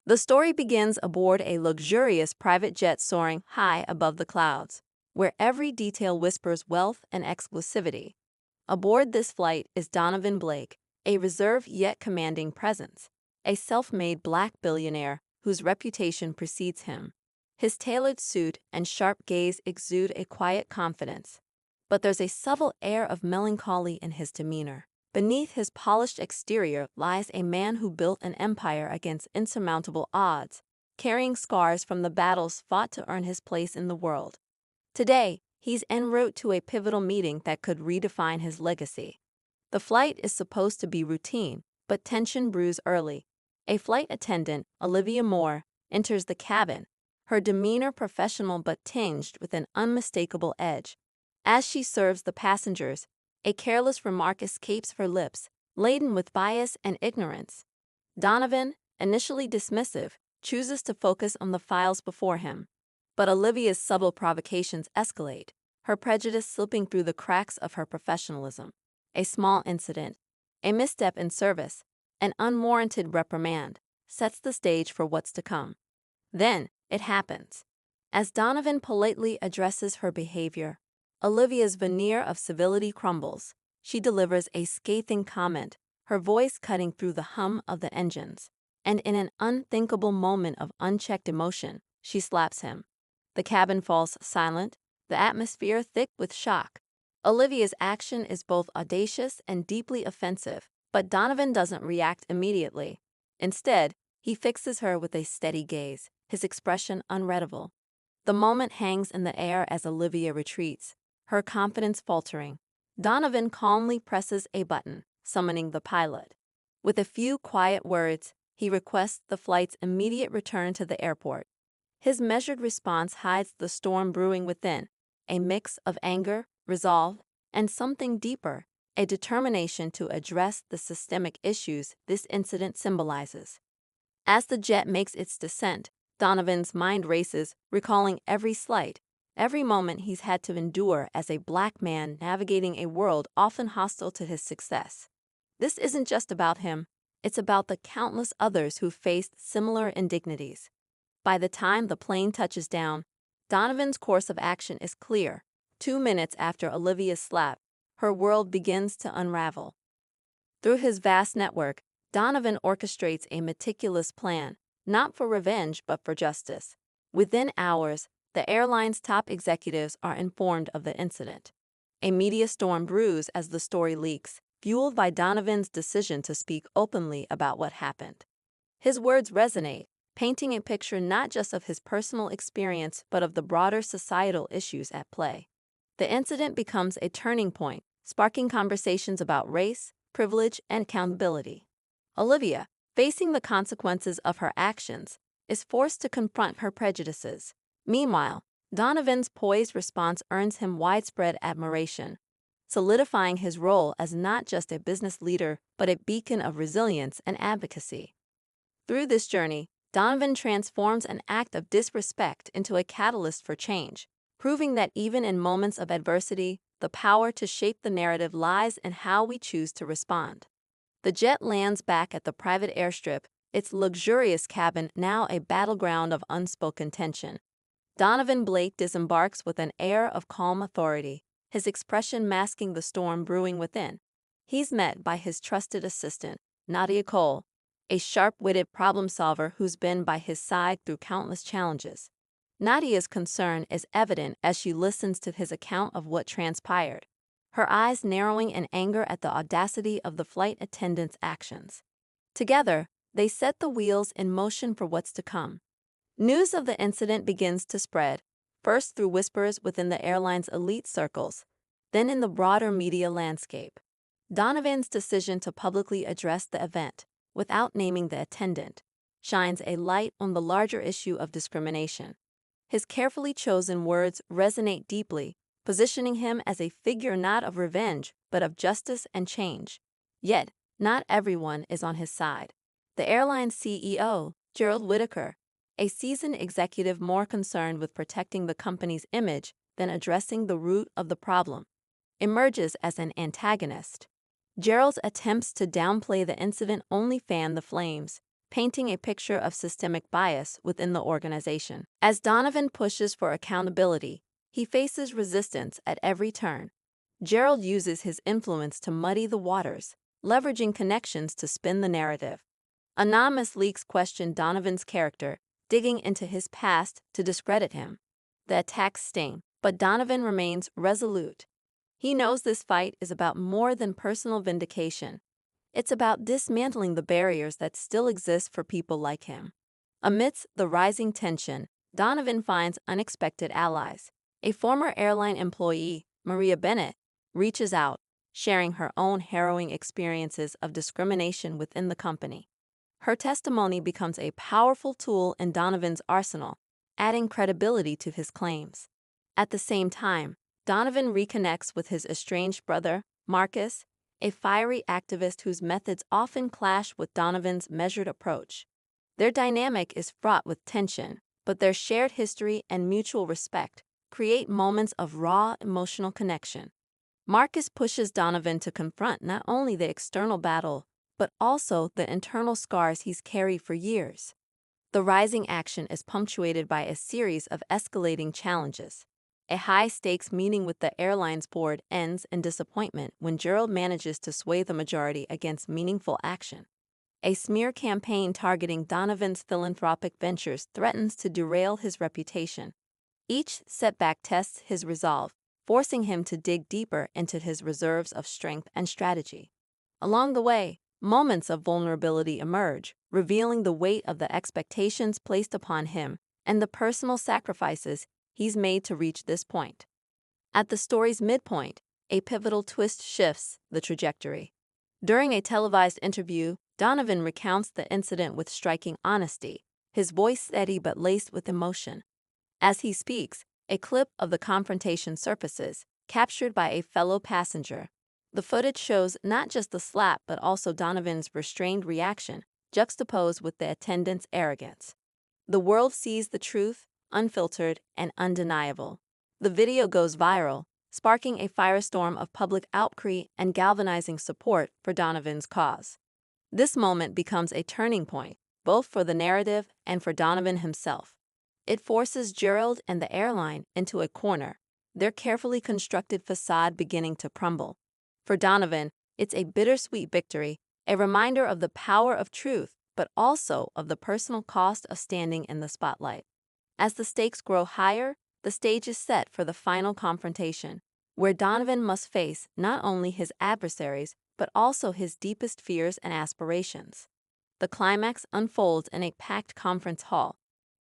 The story begins aboard a luxurious private jet soaring high above the clouds, where every detail whispers wealth and exclusivity. Aboard this flight is Donovan Blake, a reserved yet commanding presence, a self-made black billionaire whose reputation precedes him. His tailored suit and sharp gaze exude a quiet confidence. But there's a subtle air of melancholy in his demeanor. Beneath his polished exterior lies a man who built an empire against insurmountable odds, carrying scars from the battles fought to earn his place in the world. Today, he's en route to a pivotal meeting that could redefine his legacy. The flight is supposed to be routine, but tension brews early. A flight attendant, Olivia Moore, enters the cabin, her demeanor professional but tinged with an unmistakable edge. As she serves the passengers, a careless remark escapes her lips, laden with bias and ignorance. Donovan, initially dismissive, chooses to focus on the files before him. But Olivia's subtle provocations escalate, her prejudice slipping through the cracks of her professionalism. A small incident, a misstep in service, an unwarranted reprimand, sets the stage for what's to come. Then, it happens. As Donovan politely addresses her behavior, Olivia's veneer of civility crumbles. She delivers a scathing comment, her voice cutting through the hum of the engines. And in an unthinkable moment of unchecked emotion, she slaps him. The cabin falls silent, the atmosphere thick with shock. Olivia's action is both audacious and deeply offensive, but Donovan doesn't react immediately. Instead, he fixes her with a steady gaze, his expression unreadable. The moment hangs in the air as Olivia retreats, her confidence faltering. Donovan calmly presses a button, summoning the pilot. With a few quiet words, he requests the flight's immediate return to the airport. His measured response hides the storm brewing within, a mix of anger, resolve, and something deeper, a determination to address the systemic issues this incident symbolizes. As the jet makes its descent, Donovan's mind races, recalling every slight, every moment he's had to endure as a black man navigating a world often hostile to his success. This isn't just about him, it's about the countless others who faced similar indignities. By the time the plane touches down, Donovan's course of action is clear. 2 minutes after Olivia's slap, her world begins to unravel. Through his vast network, Donovan orchestrates a meticulous plan, not for revenge but for justice. Within hours, the airline's top executives are informed of the incident. A media storm brews as the story leaks, fueled by Donovan's decision to speak openly about what happened. His words resonate, painting a picture not just of his personal experience but of the broader societal issues at play. The incident becomes a turning point, sparking conversations about race, privilege, and accountability. Olivia, facing the consequences of her actions, is forced to confront her prejudices. Meanwhile, Donovan's poised response earns him widespread admiration, solidifying his role as not just a business leader but a beacon of resilience and advocacy. Through this journey, Donovan transforms an act of disrespect into a catalyst for change, proving that even in moments of adversity, the power to shape the narrative lies in how we choose to respond. The jet lands back at the private airstrip, its luxurious cabin now a battleground of unspoken tension. Donovan Blake disembarks with an air of calm authority, his expression masking the storm brewing within. He's met by his trusted assistant, Nadia Cole, a sharp-witted problem solver who's been by his side through countless challenges. Nadia's concern is evident as she listens to his account of what transpired, her eyes narrowing in anger at the audacity of the flight attendant's actions. Together, they set the wheels in motion for what's to come. News of the incident begins to spread, first through whispers within the airline's elite circles, then in the broader media landscape. Donovan's decision to publicly address the event, without naming the attendant, shines a light on the larger issue of discrimination. His carefully chosen words resonate deeply, positioning him as a figure not of revenge but of justice and change. Yet, not everyone is on his side. The airline's CEO, Gerald Whitaker, a seasoned executive more concerned with protecting the company's image than addressing the root of the problem, emerges as an antagonist. Gerald's attempts to downplay the incident only fan the flames, painting a picture of systemic bias within the organization. As Donovan pushes for accountability, he faces resistance at every turn. Gerald uses his influence to muddy the waters, leveraging connections to spin the narrative. Anonymous leaks question Donovan's character, digging into his past to discredit him. The attacks sting, but Donovan remains resolute. He knows this fight is about more than personal vindication. It's about dismantling the barriers that still exist for people like him. Amidst the rising tension, Donovan finds unexpected allies. A former airline employee, Maria Bennett, reaches out, sharing her own harrowing experiences of discrimination within the company. Her testimony becomes a powerful tool in Donovan's arsenal, adding credibility to his claims. At the same time, Donovan reconnects with his estranged brother, Marcus, a fiery activist whose methods often clash with Donovan's measured approach. Their dynamic is fraught with tension, but their shared history and mutual respect create moments of raw emotional connection. Marcus pushes Donovan to confront not only the external battle, but also the internal scars he's carried for years. The rising action is punctuated by a series of escalating challenges. A high-stakes meeting with the airline's board ends in disappointment when Gerald manages to sway the majority against meaningful action. A smear campaign targeting Donovan's philanthropic ventures threatens to derail his reputation. Each setback tests his resolve, forcing him to dig deeper into his reserves of strength and strategy. Along the way, moments of vulnerability emerge, revealing the weight of the expectations placed upon him and the personal sacrifices he's made to reach this point. At the story's midpoint, a pivotal twist shifts the trajectory. During a televised interview, Donovan recounts the incident with striking honesty, his voice steady but laced with emotion. As he speaks, a clip of the confrontation surfaces, captured by a fellow passenger. The footage shows not just the slap but also Donovan's restrained reaction, juxtaposed with the attendant's arrogance. The world sees the truth, unfiltered and undeniable. The video goes viral, sparking a firestorm of public outcry and galvanizing support for Donovan's cause. This moment becomes a turning point, both for the narrative and for Donovan himself. It forces Gerald and the airline into a corner, their carefully constructed facade beginning to crumble. For Donovan, it's a bittersweet victory, a reminder of the power of truth, but also of the personal cost of standing in the spotlight. As the stakes grow higher, the stage is set for the final confrontation, where Donovan must face not only his adversaries, but also his deepest fears and aspirations. The climax unfolds in a packed conference hall,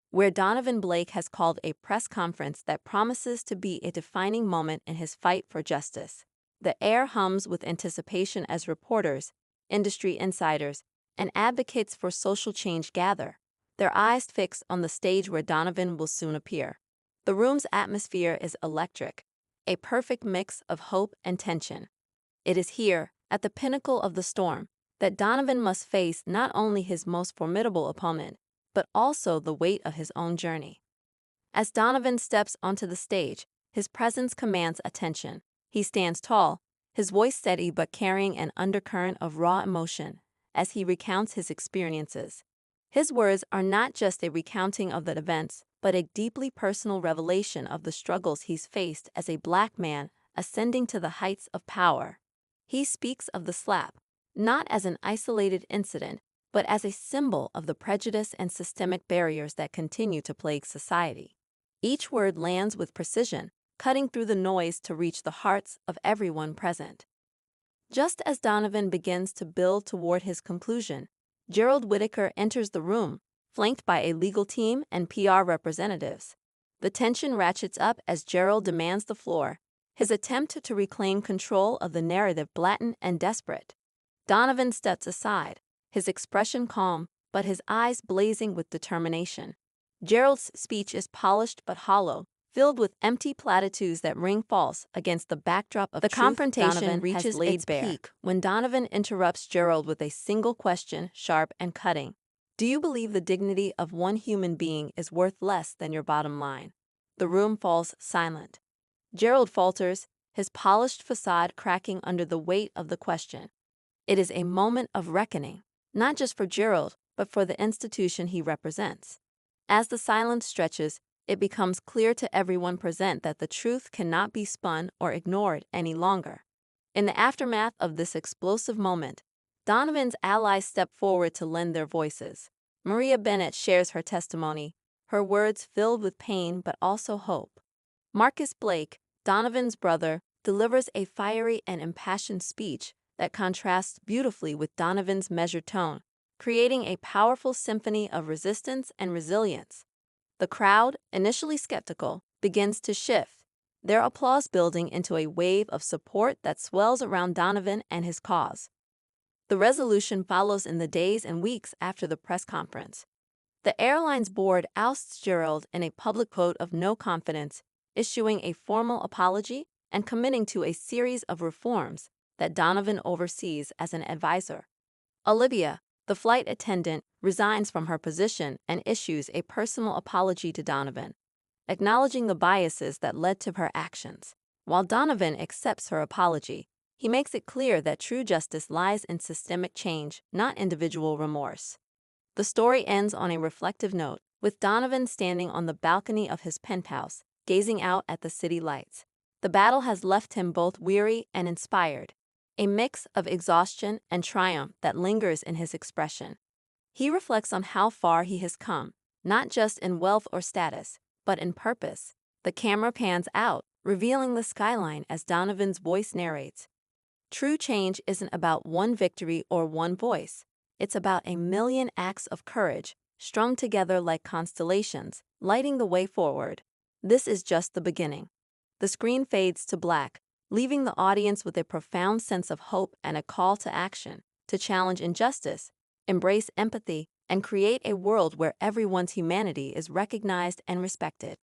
where Donovan Blake has called a press conference that promises to be a defining moment in his fight for justice. The air hums with anticipation as reporters, industry insiders, and advocates for social change gather, their eyes fixed on the stage where Donovan will soon appear. The room's atmosphere is electric, a perfect mix of hope and tension. It is here, at the pinnacle of the storm, that Donovan must face not only his most formidable opponent, but also the weight of his own journey. As Donovan steps onto the stage, his presence commands attention. He stands tall, his voice steady but carrying an undercurrent of raw emotion as he recounts his experiences. His words are not just a recounting of the events, but a deeply personal revelation of the struggles he's faced as a Black man ascending to the heights of power. He speaks of the slap, not as an isolated incident, but as a symbol of the prejudice and systemic barriers that continue to plague society. Each word lands with precision, cutting through the noise to reach the hearts of everyone present. Just as Donovan begins to build toward his conclusion, Gerald Whitaker enters the room, flanked by a legal team and PR representatives. The tension ratchets up as Gerald demands the floor, his attempt to reclaim control of the narrative blatant and desperate. Donovan steps aside, his expression calm, but his eyes blazing with determination. Gerald's speech is polished but hollow, filled with empty platitudes that ring false against the backdrop of The truth. confrontation Donovan reaches laid its bare peak when Donovan interrupts Gerald with a single question, sharp and cutting. Do you believe the dignity of one human being is worth less than your bottom line? The room falls silent. Gerald falters, his polished facade cracking under the weight of the question. It is a moment of reckoning, not just for Gerald, but for the institution he represents. As the silence stretches, it becomes clear to everyone present that the truth cannot be spun or ignored any longer. In the aftermath of this explosive moment, Donovan's allies step forward to lend their voices. Maria Bennett shares her testimony, her words filled with pain but also hope. Marcus Blake, Donovan's brother, delivers a fiery and impassioned speech that contrasts beautifully with Donovan's measured tone, creating a powerful symphony of resistance and resilience. The crowd, initially skeptical, begins to shift, their applause building into a wave of support that swells around Donovan and his cause. The resolution follows in the days and weeks after the press conference. The airline's board ousts Gerald in a public vote of no confidence, issuing a formal apology and committing to a series of reforms that Donovan oversees as an advisor. Olivia, the flight attendant, resigns from her position and issues a personal apology to Donovan, acknowledging the biases that led to her actions. While Donovan accepts her apology, he makes it clear that true justice lies in systemic change, not individual remorse. The story ends on a reflective note, with Donovan standing on the balcony of his penthouse, gazing out at the city lights. The battle has left him both weary and inspired, a mix of exhaustion and triumph that lingers in his expression. He reflects on how far he has come, not just in wealth or status, but in purpose. The camera pans out, revealing the skyline as Donovan's voice narrates. True change isn't about one victory or one voice. It's about a million acts of courage, strung together like constellations, lighting the way forward. This is just the beginning. The screen fades to black, leaving the audience with a profound sense of hope and a call to action, to challenge injustice, embrace empathy, and create a world where everyone's humanity is recognized and respected.